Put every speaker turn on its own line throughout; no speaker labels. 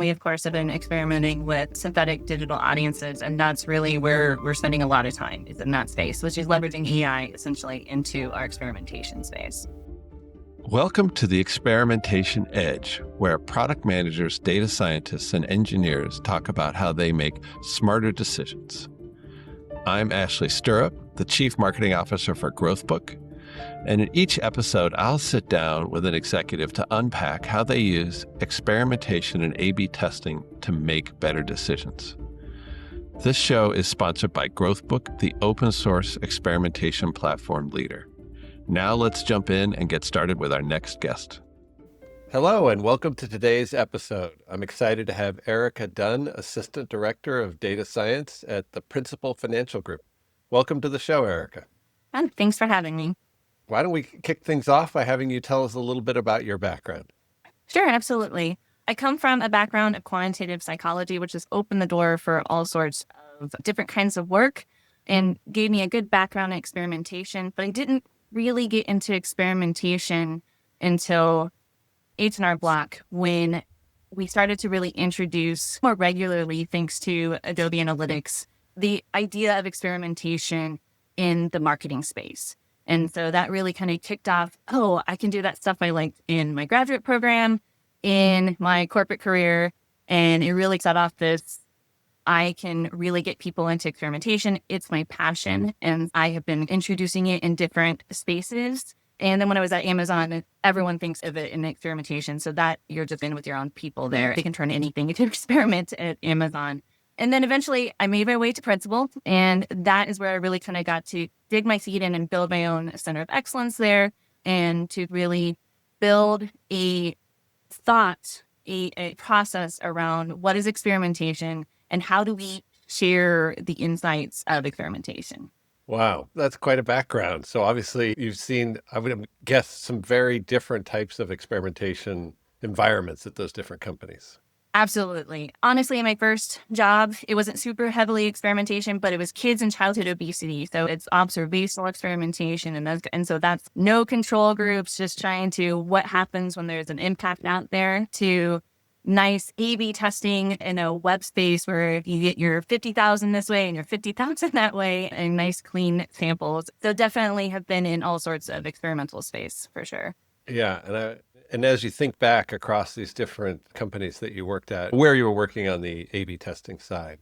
We, of course, have been experimenting with synthetic digital audiences, and that's really where we're spending a lot of time, is in that space, which is leveraging AI essentially into our experimentation space.
Welcome to the Experimentation Edge, where product managers, data scientists, and engineers talk about how they make smarter decisions. I'm Ashley Stirrup, the Chief Marketing Officer for GrowthBook, and in each episode, I'll sit down with an executive to unpack how they use experimentation and A/B testing to make better decisions. This show is sponsored by GrowthBook, the open source experimentation platform leader. Now let's jump in and get started with our next guest.
Hello, and welcome to today's episode. I'm excited to have Erika Dunn, Assistant Director of Data Science at the Principal Financial Group. Welcome to the show, Erika.
And thanks for having me.
Why don't we kick things off by having you tell us a little bit about your background?
Sure, absolutely. I come from a background of quantitative psychology, which has opened the door for all sorts of different kinds of work and gave me a good background in experimentation. But I didn't really get into experimentation until H&R Block, when we started to really introduce more regularly, thanks to Adobe Analytics, the idea of experimentation in the marketing space. And so that really kind of kicked off, I can do that stuff I liked in my graduate program, in my corporate career. And it really set off this, I can really get people into experimentation. It's my passion. And I have been introducing it in different spaces. And then when I was at Amazon, everyone thinks of it in experimentation. So that you're just in with your own people there. They can turn anything into experiment at Amazon. And then eventually I made my way to principal. And that is where I really kind of got to dig my feet in and build my own center of excellence there, and to really build a thought, a process around what is experimentation and how do we share the insights of experimentation.
Wow, that's quite a background. So obviously you've seen, I would guess, some very different types of experimentation environments at those different companies.
Absolutely. Honestly, in my first job, it wasn't super heavily experimentation, but it was kids and childhood obesity. So it's observational experimentation. And so that's no control groups, just trying to what happens when there's an impact out there, to nice A/B testing in a web space where you get your 50,000 this way and your 50,000 that way, and nice clean samples. So definitely have been in all sorts of experimental space for sure.
Yeah. And as you think back across these different companies that you worked at, where you were working on the A/B testing side,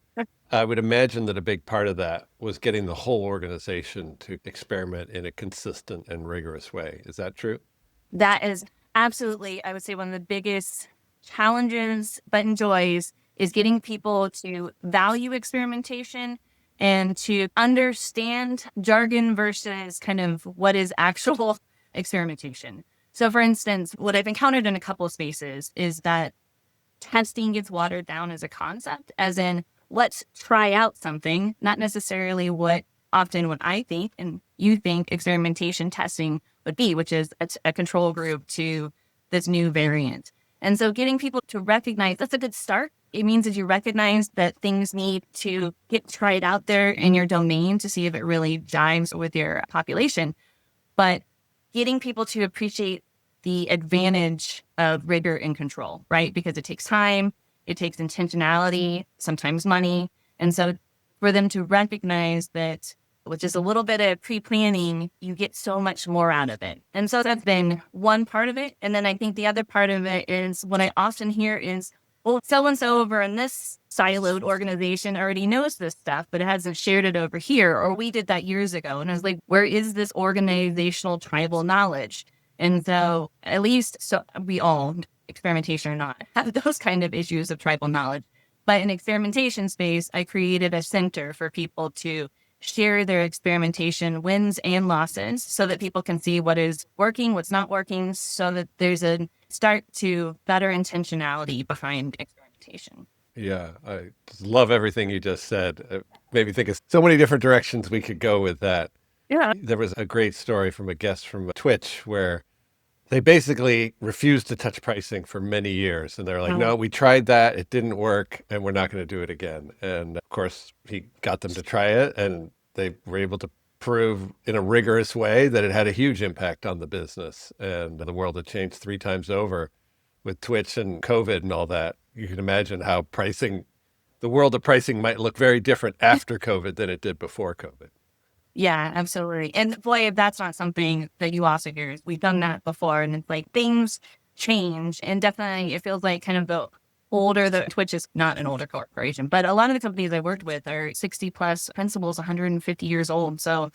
I would imagine that a big part of that was getting the whole organization to experiment in a consistent and rigorous way. Is that true?
That is absolutely, I would say, one of the biggest challenges, but joys, is getting people to value experimentation and to understand jargon versus kind of what is actual experimentation. So for instance, what I've encountered in a couple of spaces is that testing gets watered down as a concept, as in, let's try out something, not necessarily what I think and you think experimentation testing would be, which is a control group to this new variant. And so getting people to recognize that's a good start. It means that you recognize that things need to get tried out there in your domain to see if it really jives with your population. But getting people to appreciate the advantage of rigor and control, right? Because it takes time, it takes intentionality, sometimes money. And so for them to recognize that with just a little bit of pre-planning, you get so much more out of it. And so that's been one part of it. And then I think the other part of it is what I often hear is, well, so-and-so over in this siloed organization already knows this stuff, but it hasn't shared it over here. Or we did that years ago. And I was like, where is this organizational tribal knowledge? And so at least, so we all, experimentation or not, have those kind of issues of tribal knowledge. But in experimentation space, I created a center for people to share their experimentation wins and losses so that people can see what is working, what's not working, so that there's a start to better intentionality behind experimentation.
Yeah, I just love everything you just said. It made me think of so many different directions we could go with that.
Yeah.
There was a great story from a guest from Twitch where they basically refused to touch pricing for many years. And they're like, no, we tried that. It didn't work. And we're not going to do it again. And of course, he got them to try it. And they were able to prove in a rigorous way that it had a huge impact on the business. And the world had changed 3 times over with Twitch and COVID and all that. you can imagine how the world of pricing might look very different after COVID than it did before COVID.
Yeah, absolutely. And boy, if that's not something that you also hear, we've done that before. And it's like things change. And definitely it feels like kind of the Twitch is not an older corporation, but a lot of the companies I worked with are 60 plus principals, 150 years old. So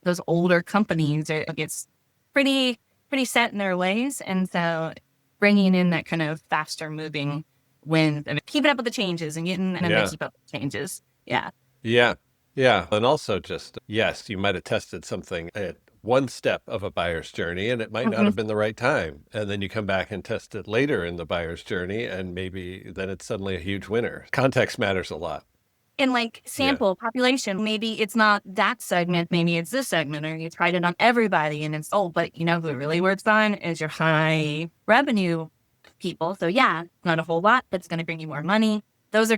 those older companies, it's pretty set in their ways. And so bringing in that kind of faster moving wind and keeping up with the changes and getting them to keep up with the changes. Yeah.
Yeah. Yeah. And also just, yes, you might have tested something at one step of a buyer's journey and it might not have been the right time. And then you come back and test it later in the buyer's journey and maybe then it's suddenly a huge winner. Context matters a lot.
And like sample population, maybe it's not that segment, maybe it's this segment, or you tried it on everybody and it's, but who it really works on is your high revenue people. So yeah, not a whole lot, but it's going to bring you more money. Those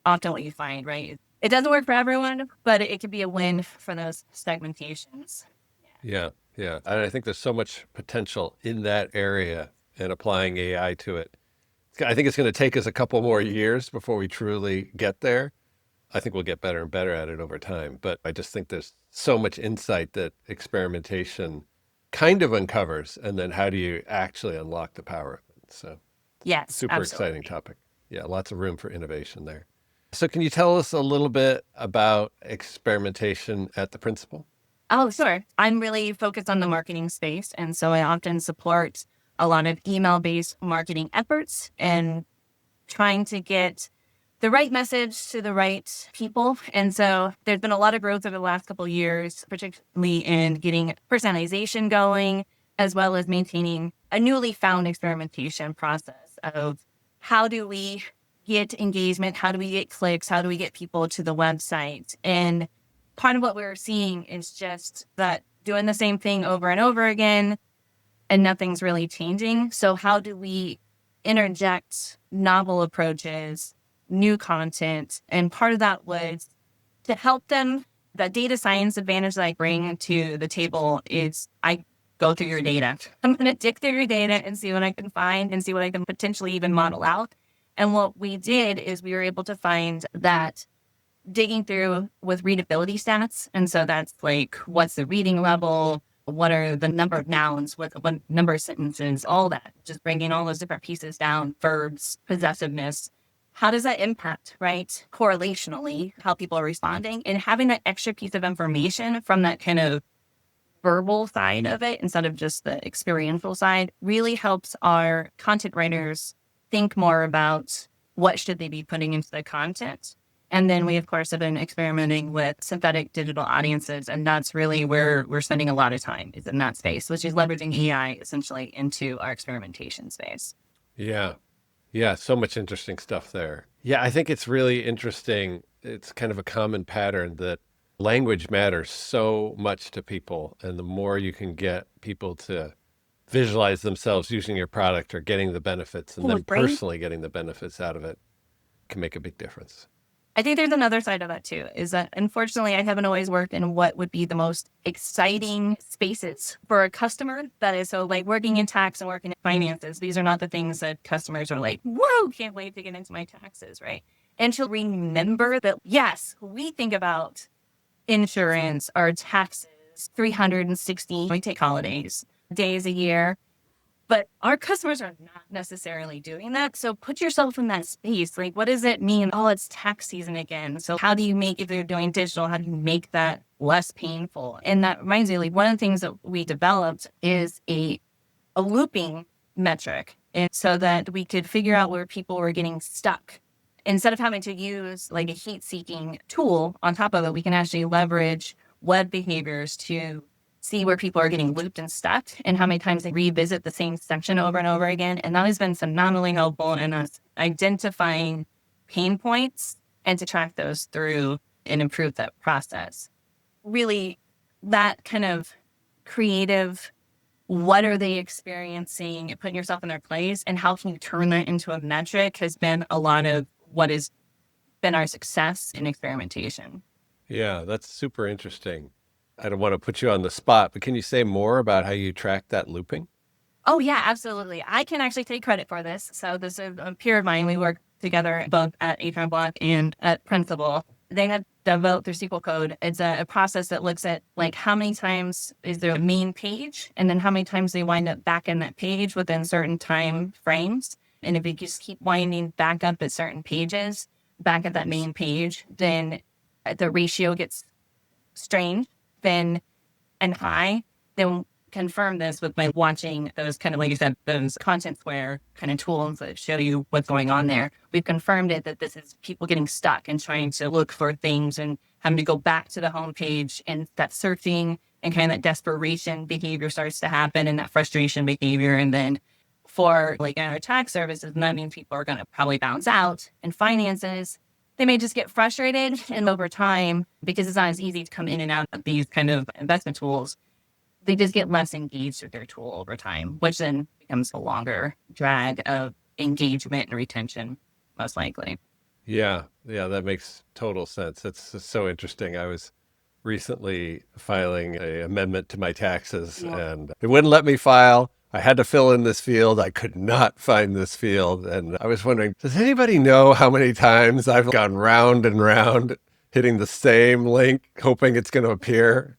often what you find, right? It doesn't work for everyone, but it could be a win for those segmentations.
Yeah. Yeah. And I think there's so much potential in that area and applying AI to it. I think it's going to take us a couple more years before we truly get there. I think we'll get better and better at it over time. But I just think there's so much insight that experimentation kind of uncovers. And then how do you actually unlock the power of it? So
yes,
super
absolutely.
exciting topic. Yeah, lots of room for innovation there. So can you tell us a little bit about experimentation at the Principal?
Oh, sure. I'm really focused on the marketing space. And so I often support a lot of email-based marketing efforts and trying to get the right message to the right people. And so there's been a lot of growth over the last couple of years, particularly in getting personalization going, as well as maintaining a newly found experimentation process of how do we get engagement? How do we get clicks? How do we get people to the website? And part of what we're seeing is just that doing the same thing over and over again and nothing's really changing. So how do we interject novel approaches, new content? And part of that was to help them. The data science advantage that I bring to the table is I go through your data. I'm going to dig through your data and see what I can find and see what I can potentially even model out. And what we did is we were able to find that digging through with readability stats. And so that's like, what's the reading level? What are the number of nouns? What number of sentences? All that, just bringing all those different pieces down, verbs, possessiveness. How does that impact, right? Correlationally, how people are responding, and having that extra piece of information from that kind of verbal side of it instead of just the experiential side really helps our content writers think more about what should they be putting into the content. And then we, of course, have been experimenting with synthetic digital audiences. And that's really where we're spending a lot of time, is in that space, which is leveraging AI essentially into our experimentation space.
Yeah. Yeah. So much interesting stuff there. Yeah. I think it's really interesting. It's kind of a common pattern that language matters so much to people. And the more you can get people to visualize themselves using your product or getting the benefits and then personally getting the benefits out of it can make a big difference.
I think there's another side of that too, is that unfortunately I haven't always worked in what would be the most exciting spaces for a customer. That is, so like working in tax and working in finances, these are not the things that customers are like, whoa, can't wait to get into my taxes, right? And to remember that, yes, we think about insurance or taxes, 360, we take holidays, days a year. But our customers are not necessarily doing that. So put yourself in that space. Like, what does it mean? Oh, it's tax season again. So how do you make, if you're doing digital, how do you make that less painful? And that reminds me, like, one of the things that we developed is a looping metric. And so that we could figure out where people were getting stuck. Instead of having to use like a heat-seeking tool on top of it, we can actually leverage web behaviors to see where people are getting looped and stuck and how many times they revisit the same section over and over again. And that has been phenomenally helpful in us identifying pain points and to track those through and improve that process. Really, that kind of creative, what are they experiencing, putting yourself in their place, and how can you turn that into a metric has been a lot of what has been our success in experimentation.
Yeah, that's super interesting. I don't want to put you on the spot, but can you say more about how you track that looping?
Oh, yeah, absolutely. I can actually take credit for this. So this is a peer of mine. We work together both at HR Block and at Principal. They had developed their SQL code. It's a process that looks at like how many times is their main page and then how many times they wind up back in that page within certain time frames. And if you just keep winding back up at certain pages, back at that main page, then the ratio gets strange, then and high, then confirm this with by watching those kind of, like you said, those content square kind of tools that show you what's going on there. We've confirmed it that this is people getting stuck and trying to look for things and having to go back to the homepage, and that searching and kind of that desperation behavior starts to happen and that frustration behavior. And then for like our tax services, that means people are going to probably bounce out. And finances, they may just get frustrated, and over time, because it's not as easy to come in and out of these kind of investment tools, they just get less engaged with their tool over time, which then becomes a longer drag of engagement and retention, most likely.
Yeah, that makes total sense. It's so interesting. I was recently filing an amendment to my taxes, and it wouldn't let me file. I had to fill in this field. I could not find this field. And I was wondering, does anybody know how many times I've gone round and round hitting the same link, hoping it's going to appear?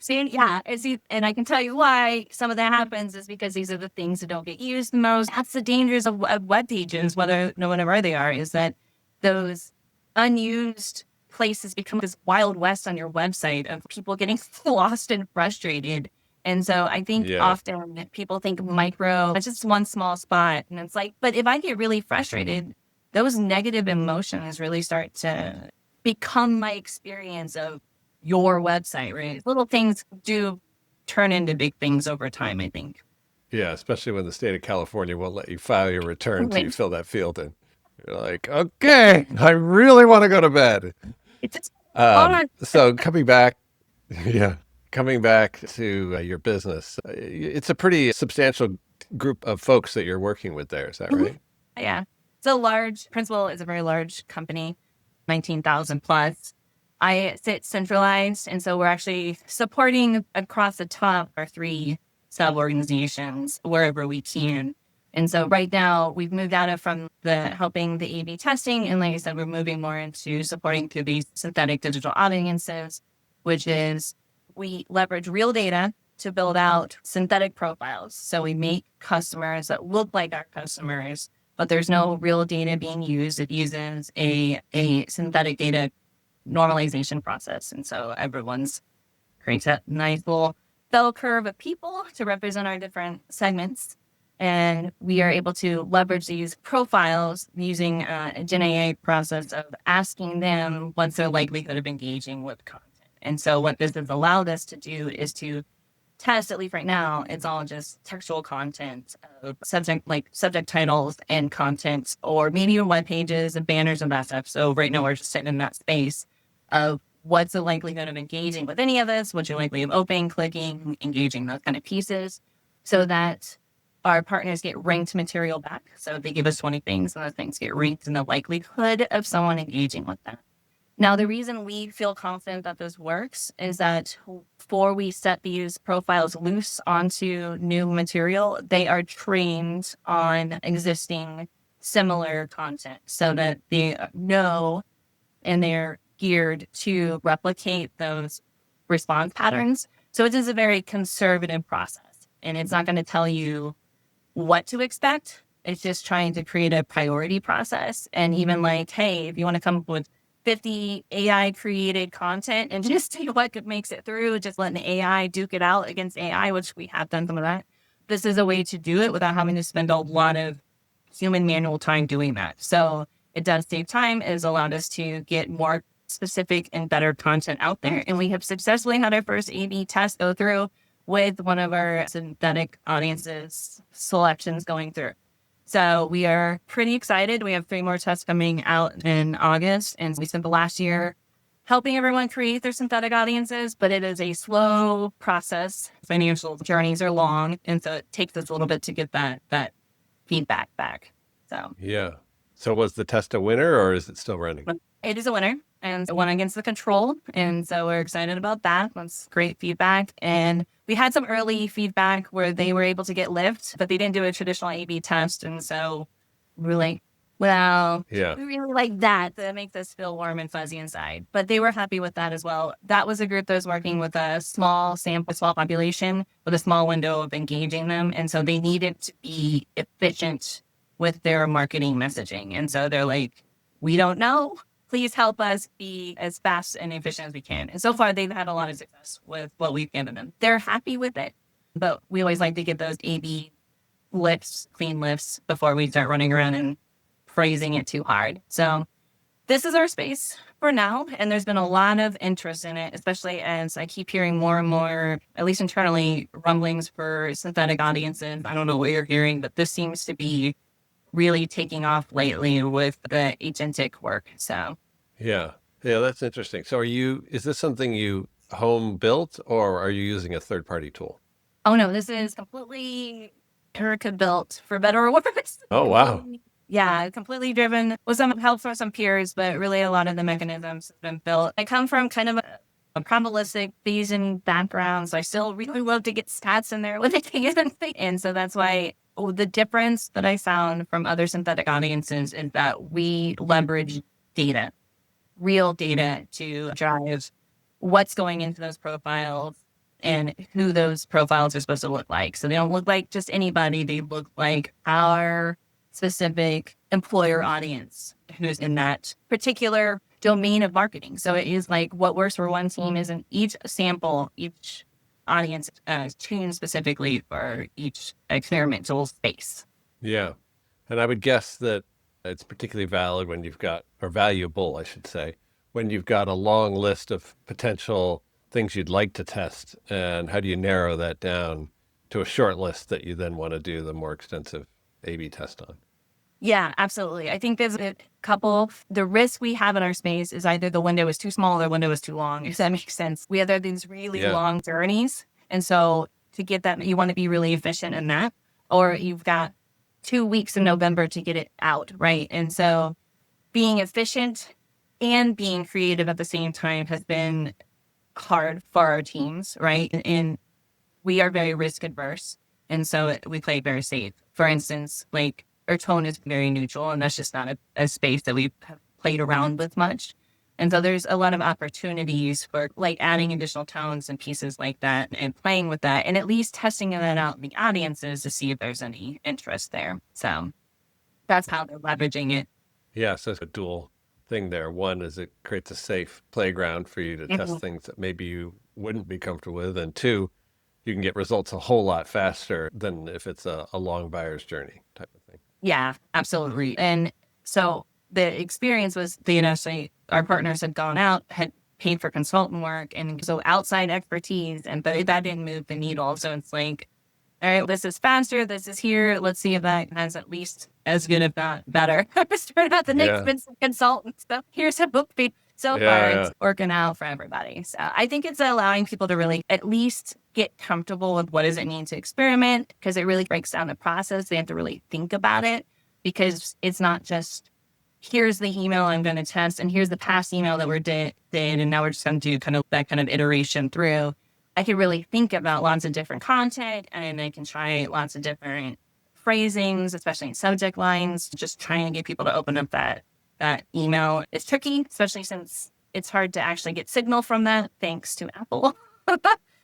And I can tell you why some of that happens is because these are the things that don't get used the most. That's the dangers of web pages, whatever they are, is that those unused places become this wild west on your website of people getting lost and frustrated. And so I think often people think micro, it's just one small spot. And it's like, but if I get really frustrated, those negative emotions really start to become my experience of your website, right? Little things do turn into big things over time, I think.
Yeah, especially when the state of California won't let you file your return till you fill that field in. You're like, okay, I really want to go to bed.
It's
So coming back to your business, it's a pretty substantial group of folks that you're working with there. Is that right?
Yeah. Principal is a very large company, 19,000 plus. I sit centralized, and so we're actually supporting across the top our 3 sub-organizations wherever we can. And so right now we've moved out of from the helping the A/B testing, and like I said, we're moving more into supporting through these synthetic digital audiences, which is we leverage real data to build out synthetic profiles. So we make customers that look like our customers, but there's no real data being used. It uses a synthetic data normalization process. And so everyone's creates a nice little bell curve of people to represent our different segments. And we are able to leverage these profiles using a Gen AI process of asking them what's their likelihood of engaging with content. And so what this has allowed us to do is to test, at least right now, it's all just textual content, subject titles and content, or maybe even web pages and banners and that stuff. So right now we're just sitting in that space of what's the likelihood of engaging with any of this, what's your likelihood of opening, clicking, engaging, those kind of pieces, so that our partners get ranked material back. So they give us 20 things, and those things get ranked in the likelihood of someone engaging with them. Now, the reason we feel confident that this works is that before we set these profiles loose onto new material, they are trained on existing similar content so that they know and they're geared to replicate those response patterns. So it is a very conservative process, and it's not going to tell you what to expect. It's just trying to create a priority process. And even like, hey, if you want to come up with 50 AI created content and just see what makes it through, just letting the AI duke it out against AI, which we have done some of that. This is a way to do it without having to spend a lot of human manual time doing that. So it does save time. It has allowed us to get more specific and better content out there. And we have successfully had our first A/B test go through with one of our synthetic audiences selections going through. So we are pretty excited. We have 3 more tests coming out in August. And we spent the last year helping everyone create their synthetic audiences, but it is a slow process. Financial journeys are long. And so it takes us a little bit to get that feedback back. So
yeah. So was the test a winner, or is it still running?
It is a winner, and it won against the control. And so we're excited about that. That's great feedback. And we had some early feedback where they were able to get lift, but they didn't do a traditional A/B test. And so we were like, well,
Yeah.
we really like that. That makes us feel warm and fuzzy inside. But they were happy with that as well. That was a group that was working with a small sample, small population with a small window of engaging them. And so they needed to be efficient with their marketing messaging. And so they're like, we don't know. Please help us be as fast and efficient as we can. And so far, they've had a lot of success with what we've given them. They're happy with it. But we always like to get those A/B lifts, clean lifts, before we start running around and praising it too hard. So this is our space for now. And there's been a lot of interest in it, especially as I keep hearing more and more, at least internally, rumblings for synthetic audiences. I don't know what you're hearing, but this seems to be really taking off lately with the agentic work. So
Yeah. Yeah, that's interesting. So is this something you home built or are you using a third-party tool?
oh no, this is completely Erika built, for better or worse.
Oh, wow.
Yeah, completely driven with some help from some peers, but really a lot of the mechanisms have been built. I come from kind of a probabilistic Bayesian background, so I still really love to get stats in there with it. And so that's why the difference that I found from other synthetic audiences is that we leverage data, real data, to drive what's going into those profiles and who those profiles are supposed to look like. So they don't look like just anybody. They look like our specific employer audience who's in that particular domain of marketing. So it is like what works for one team isn't each sample, each audience tuned specifically for each experimental space.
Yeah. And I would guess that it's particularly valid when you've got, or valuable, I should say, when you've got a long list of potential things you'd like to test. And how do you narrow that down to a short list that you then want to do the more extensive A/B test on?
Yeah, absolutely. I think there's a couple. The risk we have in our space is either the window is too small or the window is too long, if that makes sense. We have these really
Yeah.
long journeys. And so to get that, you want to be really efficient in that, or you've got 2 weeks in November to get it out, right? And so being efficient and being creative at the same time has been hard for our teams, right? And we are very risk adverse. And so we play very safe. For instance, like our tone is very neutral, and that's just not a space that we have played around with much. And so there's a lot of opportunities for like adding additional tones and pieces like that and playing with that and at least testing that out in the audiences to see if there's any interest there. So that's how they're leveraging it.
Yeah. So it's a dual thing there. One is it creates a safe playground for you to test
Mhm.
things that maybe you wouldn't be comfortable with. And two, you can get results a whole lot faster than if it's a long buyer's journey type of thing.
Yeah, absolutely. And so the experience was our partners had gone out, had paid for consultant work, and so outside expertise, but that didn't move the needle. So it's like, all right, this is faster, this is here. Let's see if that has at least as good, if not better. Start out the next
Yeah.
consultant stuff. Here's a book feed. So
Yeah.
far,
Yeah.
it's working out for everybody. So I think it's allowing people to really at least get comfortable with what does it mean to experiment, because it really breaks down the process. They have to really think about it, because it's not just here's the email I'm going to test and here's the past email that we did and now we're just going to do kind of that kind of iteration through. I can really think about lots of different content, and I can try lots of different phrasings, especially in subject lines. Just trying to get people to open up that email is tricky, especially since it's hard to actually get signal from that, thanks to Apple.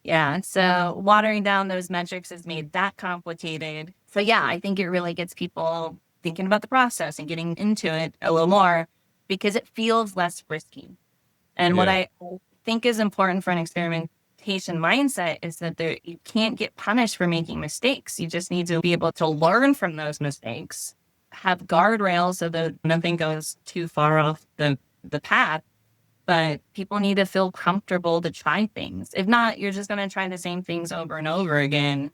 Yeah, so watering down those metrics has made that complicated. So yeah, I think it really gets people thinking about the process and getting into it a little more, because it feels less risky. And what
Yeah.
I think is important for an experimentation mindset is that you can't get punished for making mistakes. You just need to be able to learn from those mistakes, have guardrails so that nothing goes too far off the path. But people need to feel comfortable to try things. If not, you're just going to try the same things over and over again.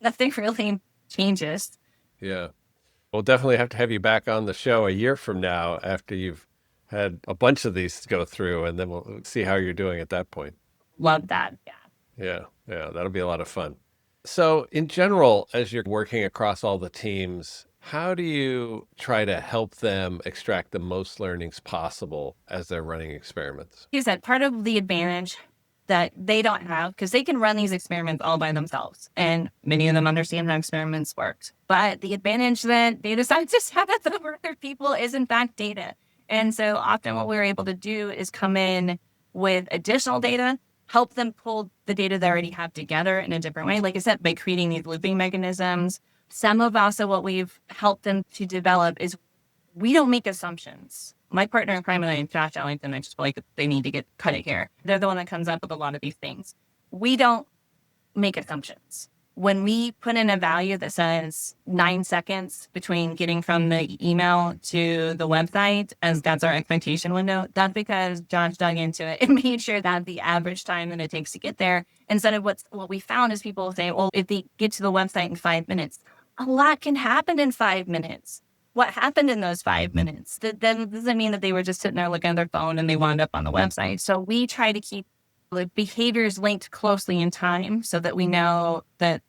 Nothing really changes.
Yeah. We'll definitely have to have you back on the show a year from now after you've had a bunch of these to go through, and then we'll see how you're doing at that point.
Love that. Yeah.
Yeah. Yeah. That'll be a lot of fun. So, in general, as you're working across all the teams, how do you try to help them extract the most learnings possible as they're running experiments?
You said part of the advantage that they don't have, because they can run these experiments all by themselves. And many of them understand how experiments work. But the advantage that data scientists have over other people is, in fact, data. And so often what we're able to do is come in with additional data, help them pull the data they already have together in a different way. Like I said, by creating these looping mechanisms. Some of also what we've helped them to develop is we don't make assumptions. My partner in crime and I, Josh Ellington, I just feel like they need to get credit here. They're the one that comes up with a lot of these things. We don't make assumptions. When we put in a value that says 9 seconds between getting from the email to the website, as that's our expectation window, that's because Josh dug into it and made sure that the average time that it takes to get there, instead of what we found is people say, well, if they get to the website in 5 minutes, a lot can happen in 5 minutes. What happened in those 5 minutes? That doesn't mean that they were just sitting there looking at their phone and they wound up on the website. So we try to keep the behaviors linked closely in time so that we know that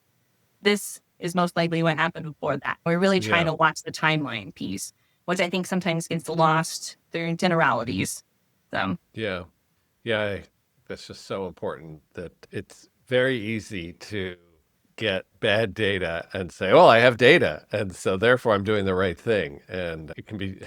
this is most likely what happened before that. We're really trying to watch the timeline piece, which I think sometimes gets lost through generalities. So
Yeah. That's just so important that it's very easy to get bad data and say, well, I have data, and so therefore I'm doing the right thing. And you can be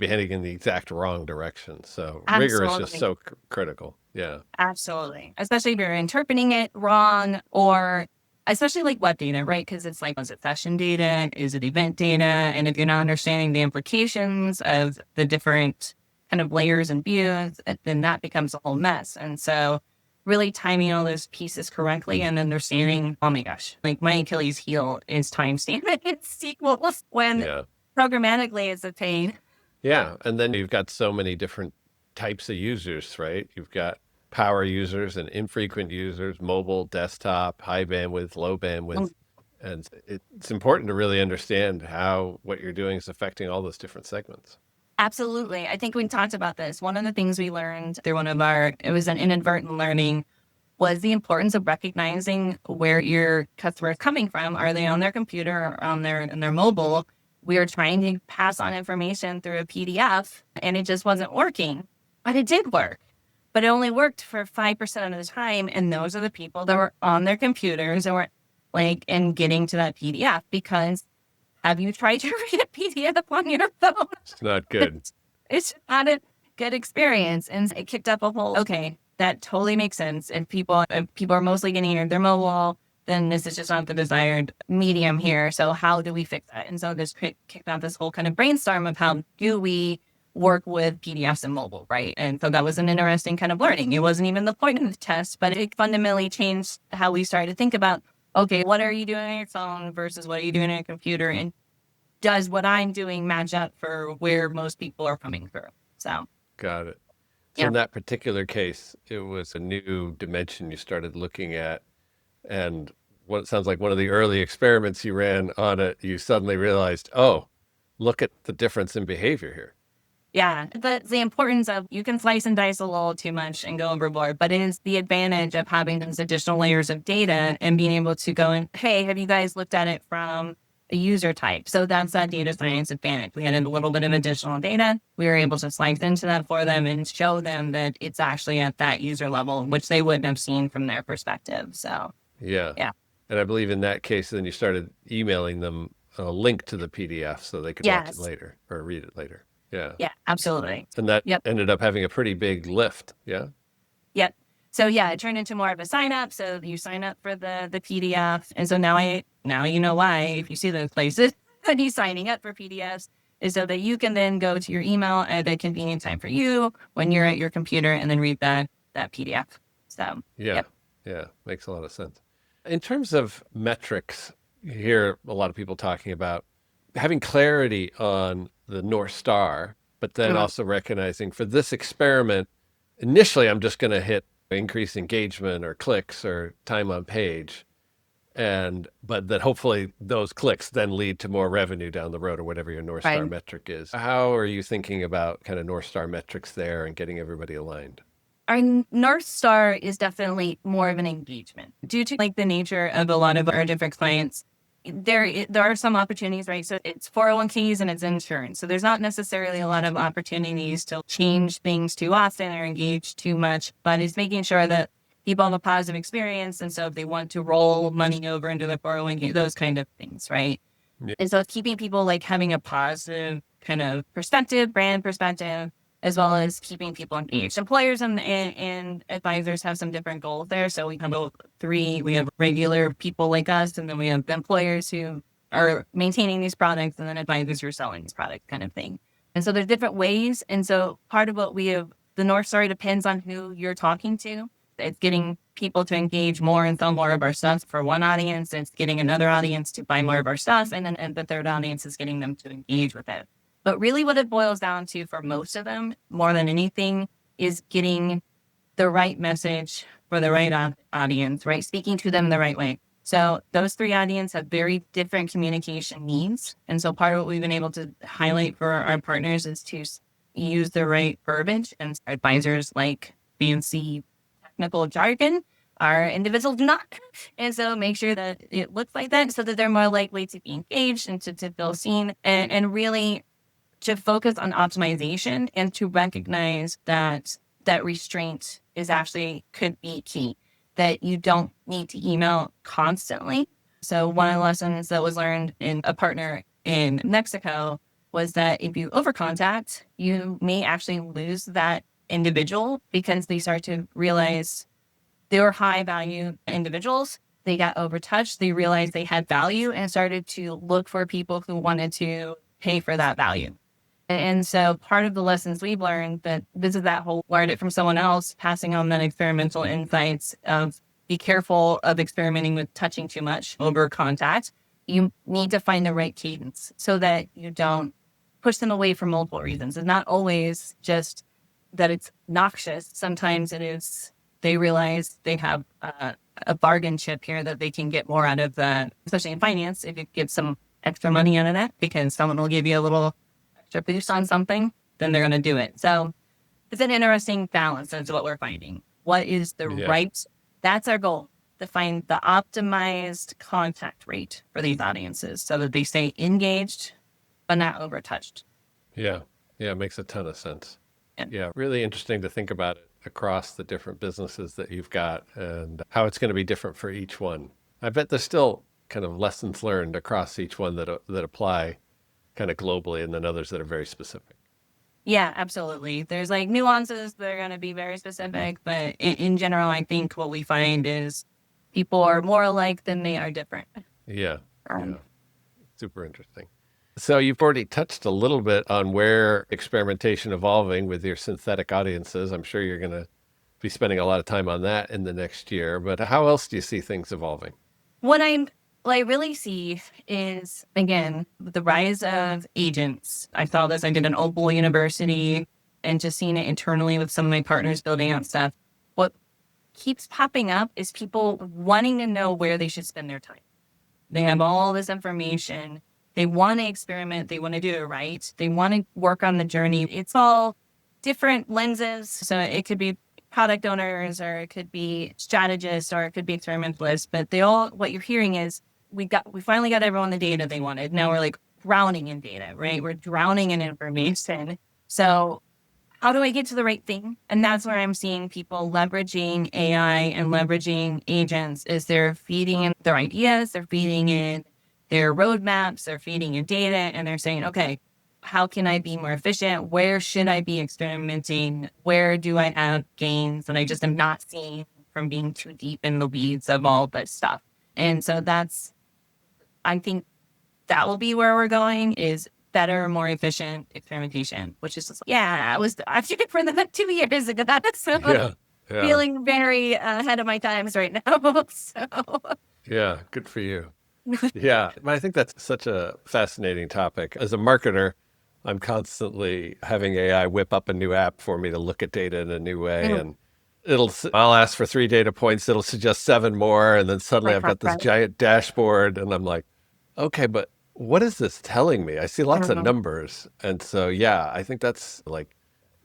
heading in the exact wrong direction. So rigor is just so critical. Yeah.
Absolutely. Especially if you're interpreting it wrong, or especially like web data, right? Because it's like, is it session data? Is it event data? And if you're not understanding the implications of the different kind of layers and views, then that becomes a whole mess. And so really timing all those pieces correctly and understanding, oh my gosh, like my Achilles heel is timestamp in SQL when programmatically it's a pain.
Yeah. And then you've got so many different types of users, right? You've got power users and infrequent users, mobile, desktop, high bandwidth, low bandwidth. And it's important to really understand how what you're doing is affecting all those different segments.
Absolutely. I think we talked about this. One of the things we learned through it was an inadvertent learning, was the importance of recognizing where your customer is coming from. Are they on their computer or on their mobile? We were trying to pass on information through a PDF and it just wasn't working, but it did work. But it only worked for 5% of the time. And those are the people that were on their computers and were and getting to that PDF. Because have you tried to read a PDF on your phone?
It's not good.
It's not a good experience. And it kicked up a whole, okay, that totally makes sense. If people are mostly getting their mobile, then this is just not the desired medium here. So how do we fix that? And so this kicked out this whole kind of brainstorm of how do we work with PDFs and mobile, right? And so that was an interesting kind of learning. It wasn't even the point of the test, but it fundamentally changed how we started to think about, okay, what are you doing on your phone versus what are you doing on your computer? And does what I'm doing match up for where most people are coming through? So.
Got it. So in that particular case, it was a new dimension you started looking at. And what sounds like one of the early experiments you ran on it, you suddenly realized, oh, look at the difference in behavior here.
Yeah, the importance of, you can slice and dice a little too much and go overboard, but it is the advantage of having those additional layers of data and being able to go and, hey, have you guys looked at it from a user type? So that's that data science advantage. We had a little bit of additional data. We were able to slice into that for them and show them that it's actually at that user level, which they wouldn't have seen from their perspective. So yeah.
And I believe in that case, then you started emailing them a link to the PDF so they could watch it later or read it later. Yeah,
absolutely.
And that ended up having a pretty big lift. Yeah.
Yep. So it turned into more of a sign up. So you sign up for the PDF. And so now you know why, if you see those places that he's signing up for PDFs, is so that you can then go to your email at a convenient time for you when you're at your computer and then read that PDF. So
yeah, makes a lot of sense. In terms of metrics, you hear a lot of people talking about having clarity on the North Star, but then also recognizing for this experiment, initially I'm just going to hit increase engagement or clicks or time on page. But that hopefully those clicks then lead to more revenue down the road or whatever your North Star metric is. How are you thinking about kind of North Star metrics there and getting everybody aligned?
Our North Star is definitely more of an engagement due to the nature of a lot of our different clients. There are some opportunities, right? So it's 401ks and it's insurance. So there's not necessarily a lot of opportunities to change things too often or engage too much, but it's making sure that people have a positive experience. And so if they want to roll money over into the 401k, those kind of things, right?
Yeah.
And so it's keeping people like having a positive kind of perspective, brand perspective, as well as keeping people engaged. Employers and advisors have some different goals there. So we have three. We have regular people like us, and then we have employers who are maintaining these products, and then advisors who are selling these products, kind of thing. And so there's different ways. And so part of what we have, the North Star depends on who you're talking to. It's getting people to engage more and sell more of our stuff for one audience. It's getting another audience to buy more of our stuff. And the third audience is getting them to engage with it. But really what it boils down to for most of them, more than anything, is getting the right message for the right audience, right? Speaking to them the right way. So those three audiences have very different communication needs. And so part of what we've been able to highlight for our partners is to use the right verbiage, and advisors like fancy technical jargon. Our individuals do not. And so make sure that it looks like that so that they're more likely to be engaged and to feel seen, and really to focus on optimization and to recognize that restraint is actually could be key, that you don't need to email constantly. So one of the lessons that was learned in a partner in Mexico was that if you overcontact, you may actually lose that individual because they start to realize they were high value individuals. They got overtouched. They realized they had value and started to look for people who wanted to pay for that value. And so part of the lessons we've learned, that this is that whole learn it from someone else, passing on that experimental insights of be careful of experimenting with touching too much over contact. You need to find the right cadence so that you don't push them away for multiple reasons. It's not always just that it's noxious. Sometimes it is they realize they have a bargain chip here that they can get more out of that, especially in finance, if you get some extra money out of that, because someone will give you a little extra boost on something, then they're going to do it. So it's an interesting balance. That's what we're finding. What is the right, that's our goal, to find the optimized contact rate for these audiences so that they stay engaged, but not overtouched.
Yeah. Yeah. It makes a ton of sense. Yeah. Really interesting to think about it across the different businesses that you've got and how it's going to be different for each one. I bet there's still kind of lessons learned across each one that apply kind of globally, and then others that are very specific.
Yeah, absolutely. There's like nuances that are going to be very specific, but in general, I think what we find is people are more alike than they are different.
Yeah. Super interesting. So you've already touched a little bit on where experimentation evolving with your synthetic audiences. I'm sure you're going to be spending a lot of time on that in the next year, but how else do you see things evolving?
What I really see is, again, the rise of agents. I saw this, I did an Opal University, and just seeing it internally with some of my partners building out stuff. What keeps popping up is people wanting to know where they should spend their time. They have all this information. They want to experiment. They want to do it right. They want to work on the journey. It's all different lenses. So it could be product owners, or it could be strategists, or it could be experimentalists. But what you're hearing is, we finally got everyone the data they wanted. Now we're like drowning in data, right? We're drowning in information. So how do I get to the right thing? And that's where I'm seeing people leveraging AI and leveraging agents, is they're feeding in their ideas, they're feeding in their roadmaps, they're feeding in data, and they're saying, okay, how can I be more efficient? Where should I be experimenting? Where do I have gains that I just am not seeing from being too deep in the weeds of all this stuff? And so I think that will be where we're going, is better, more efficient experimentation, which is just, I did it for the 2 years ago. So feeling very ahead of my times right now. So
yeah, good for you. Yeah, I think that's such a fascinating topic. As a marketer, I'm constantly having AI whip up a new app for me to look at data in a new way. And I'll ask for 3 data points. It'll suggest 7 more. And then suddenly I've got this giant dashboard and I'm like, okay, but what is this telling me? I see lots of numbers. And so, yeah, I think that's like,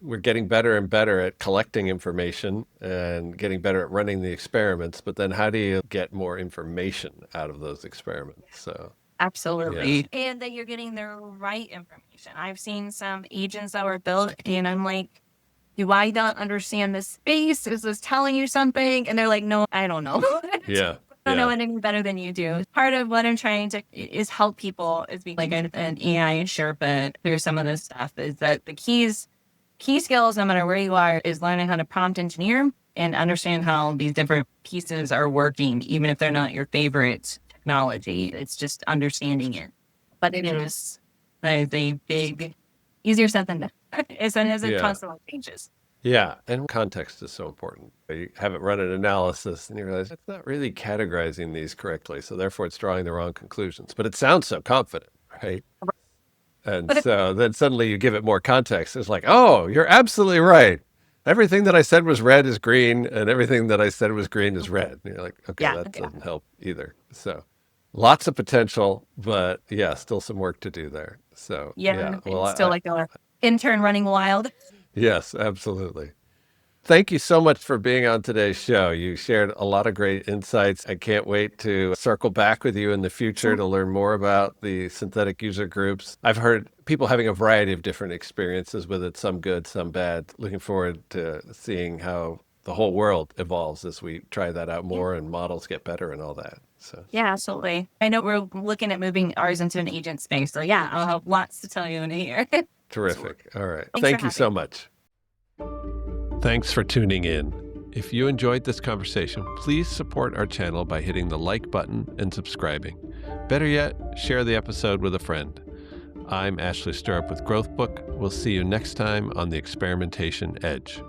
we're getting better and better at collecting information and getting better at running the experiments. But then how do you get more information out of those experiments? So
absolutely. Yeah. And that you're getting the right information. I've seen some agents that were built, and I'm like, do I not understand this space? Is this telling you something? And they're like, no, I don't know.
Yeah.
I don't know it any better than you do. Part of what I'm trying to is help people is be like an AI Sherpa through some of this stuff is that the key skills, no matter where you are, is learning how to prompt engineer and understand how these different pieces are working, even if they're not your favorite technology. It's just understanding it. But it is a big, easier said than done. As it constantly changes.
Yeah, and context is so important. You haven't run an analysis and you realize it's not really categorizing these correctly, so therefore it's drawing the wrong conclusions. But it sounds so confident, right? And so then suddenly you give it more context. It's like, oh, you're absolutely right. Everything that I said was red is green, and everything that I said was green is red. And you're like, okay, that doesn't help either. So lots of potential, but still some work to do there. So
well, it's still like our intern running wild.
Yes, absolutely. Thank you so much for being on today's show. You shared a lot of great insights. I can't wait to circle back with you in the future to learn more about the synthetic user groups. I've heard people having a variety of different experiences with it, some good, some bad. Looking forward to seeing how the whole world evolves as we try that out more and models get better and all that. So
yeah, absolutely. I know we're looking at moving ours into an agent space. So I'll have lots to tell you in a year.
Terrific. All right.
Thanks
Thank you so much.
Thanks for tuning in. If you enjoyed this conversation, please support our channel by hitting the like button and subscribing. Better yet, share the episode with a friend. I'm Ashley Stirrup with GrowthBook. We'll see you next time on the Experimentation Edge.